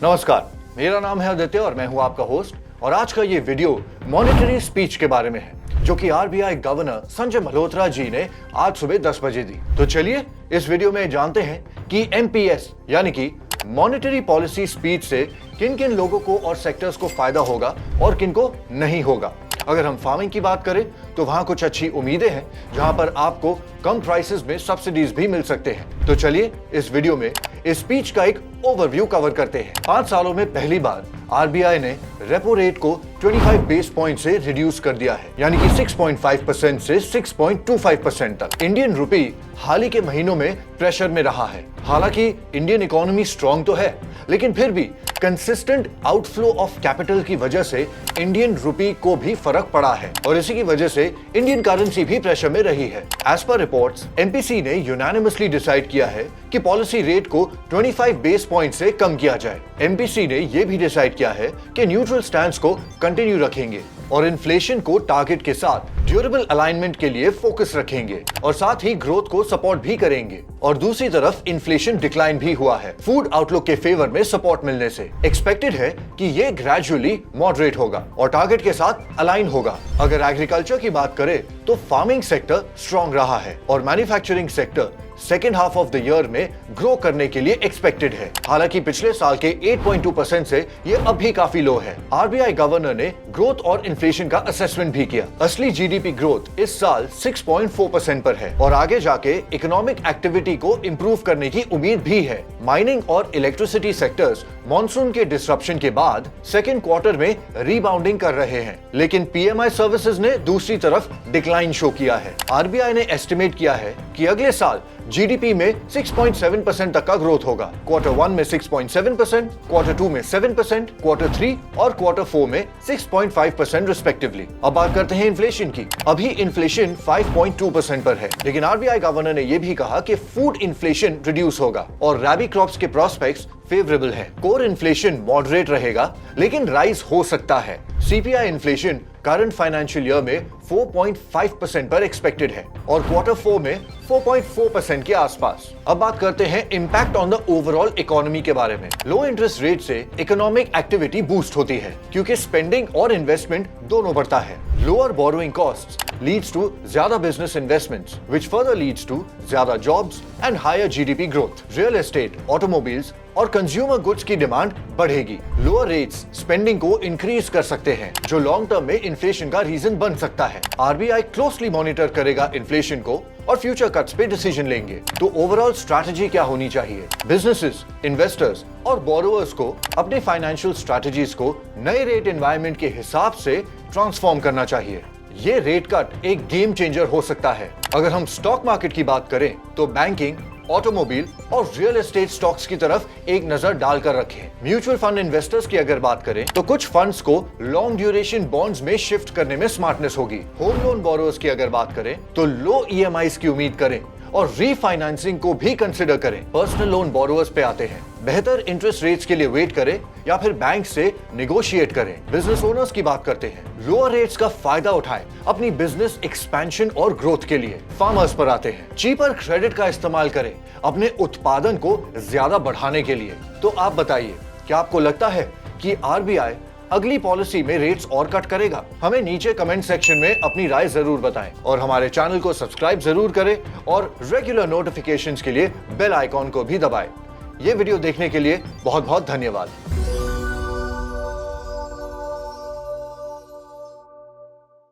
नमस्कार, मेरा नाम है आदित्य और मैं हूं आपका होस्ट। और आज का ये वीडियो मॉनेटरी स्पीच के बारे में है जो कि आरबीआई गवर्नर संजय मल्होत्रा जी ने आज सुबह 10 बजे दी। तो चलिए इस वीडियो में जानते हैं कि एमपीएस यानी कि मॉनेटरी पॉलिसी स्पीच से किन किन लोगों को और सेक्टर्स को फायदा होगा और किन को नहीं होगा। अगर हम फार्मिंग की बात करें तो वहां कुछ अच्छी उम्मीदें हैं जहां पर आपको कम प्राइसेस में सब्सिडीज भी मिल सकते हैं। तो चलिए इस वीडियो में इस स्पीच का एक ओवरव्यू कवर करते हैं। 5 सालों में पहली बार आरबीआई ने रेपो रेट को 25 बेस पॉइंट से रिड्यूस कर दिया है, यानी कि 6.5% से 6.25% तक। इंडियन रुपी हाल ही के महीनों में प्रेशर में रहा है। हालांकि इंडियन इकोनॉमी स्ट्रांग तो है, लेकिन फिर भी कंसिस्टेंट आउटफ्लो ऑफ कैपिटल की वजह से इंडियन रुपी को भी फर्क पड़ा है और इसी की वजह से इंडियन करेंसी भी प्रेशर में रही है। एज पर रिपोर्ट्स, एमपीसी ने यूनानिमसली डिसाइड किया है कि पॉलिसी रेट को 25 बेस पॉइंट से कम किया जाए। एमपीसी ने यह भी डिसाइड किया है कि न्यूट्रल स्टैंस को कंटिन्यू रखेंगे और इन्फ्लेशन को टारगेट के साथ ड्यूरेबल अलाइनमेंट के लिए फोकस रखेंगे और साथ ही ग्रोथ को सपोर्ट भी करेंगे। और दूसरी तरफ इन्फ्लेशन डिक्लाइन भी हुआ है फूड आउटलुक के फेवर में सपोर्ट मिलने से। एक्सपेक्टेड है कि ये ग्रेजुअली मॉडरेट होगा और टारगेट के साथ अलाइन होगा। अगर एग्रीकल्चर की बात करें तो फार्मिंग सेक्टर स्ट्रॉन्ग रहा है और manufacturing sector second half of the year में ग्रो करने के लिए एक्सपेक्टेड है। हालांकि पिछले साल के 8.2% से ये अब भी काफी लो है। आरबीआई गवर्नर ने ग्रोथ और इन्फ्लेशन का असेसमेंट भी किया। असली जीडीपी ग्रोथ इस साल 6.4% पर है और आगे जाके इकोनॉमिक एक्टिविटी को इम्प्रूव करने की उम्मीद भी है। माइनिंग और इलेक्ट्रिसिटी सेक्टर्स मॉनसून के डिसरप्शन के बाद सेकेंड क्वार्टर में रीबाउंडिंग कर रहे हैं, लेकिन पीएमआई सर्विसेज ने दूसरी तरफ डिक्लाइन शो किया है। आरबीआई ने एस्टिमेट किया है कि अगले साल जीडीपी में 6.7% तक का ग्रोथ होगा। क्वार्टर 1 में 6.7%, क्वार्टर 2 में 7%, क्वार्टर 3 और क्वार्टर 4 में 6.5% रिस्पेक्टिवली। अब बात करते हैं इन्फ्लेशन की। अभी इन्फ्लेशन 5.2% पर है, लेकिन आरबीआई गवर्नर ने यह भी कहा कि फूड इन्फ्लेशन रिड्यूस होगा और रैबी क्रॉप्स के प्रोस्पेक्ट्स फेवरेबल है। कोर इन्फ्लेशन मॉडरेट रहेगा, लेकिन राइज हो सकता है। CPI inflation current financial year में 4.5% पर एक्सपेक्टेड है और क्वार्टर 4 में 4.4% के आसपास। अब बात करते हैं impact on the overall economy के बारे में। लो इंटरेस्ट रेट से इकोनॉमिक एक्टिविटी बूस्ट होती है क्योंकि स्पेंडिंग और इन्वेस्टमेंट दोनों बढ़ता है। Lower borrowing costs leads to ज्यादा business investments, which further leads to ज्यादा jobs and higher GDP growth. Real estate, automobiles और कंज्यूमर गुड्स की डिमांड बढ़ेगी। लोअर रेट्स स्पेंडिंग को इंक्रीज कर सकते हैं, जो लॉन्ग टर्म में इन्फ्लेशन का रीजन बन सकता है। आरबीआई क्लोजली मॉनिटर करेगा इन्फ्लेशन को और फ्यूचर कट्स पे डिसीजन लेंगे। तो ओवरऑल स्ट्रैटेजी क्या होनी चाहिए? बिजनेसेस, इन्वेस्टर्स और बोरोवर्स को अपने फाइनेंशियल स्ट्रैटेजीज को नए रेट एनवायरनमेंट के हिसाब से ट्रांसफॉर्म करना चाहिए। ये रेट कट एक गेम चेंजर हो सकता है। अगर हम स्टॉक मार्केट की बात करें तो बैंकिंग, ऑटोमोबाइल और रियल एस्टेट स्टॉक्स की तरफ एक नजर डालकर रखें। म्यूचुअल फंड इन्वेस्टर्स की अगर बात करें तो कुछ फंड्स को लॉन्ग ड्यूरेशन बॉन्ड्स में शिफ्ट करने में स्मार्टनेस होगी। होम लोन बोरोवर्स की अगर बात करें तो लो ईएमआईज की उम्मीद करें और रीफाइनेंसिंग को भी कंसिडर करें। पर्सनल लोन बोरोवर्स पे आते हैं। बेहतर इंटरेस्ट रेट्स के लिए वेट करें या फिर बैंक से निगोशिएट करें। बिजनेस ओनर्स की बात करते हैं। लोअर रेट्स का फायदा उठाएं अपनी बिजनेस एक्सपेंशन और ग्रोथ के लिए। फार्मर्स पर आते हैं। चीपर क्रेडिट का इस्तेमाल करें अपने उत्पादन को ज्यादा बढ़ाने के लिए। तो आप बताइए, क्या आपको लगता है कि आरबीआई अगली पॉलिसी में रेट्स और कट करेगा? हमें नीचे कमेंट सेक्शन में अपनी राय जरूर बताएं और हमारे चैनल को सब्सक्राइब जरूर करें और रेगुलर नोटिफिकेशंस के लिए बेल आइकॉन को भी दबाएं। ये वीडियो देखने के लिए बहुत बहुत धन्यवाद।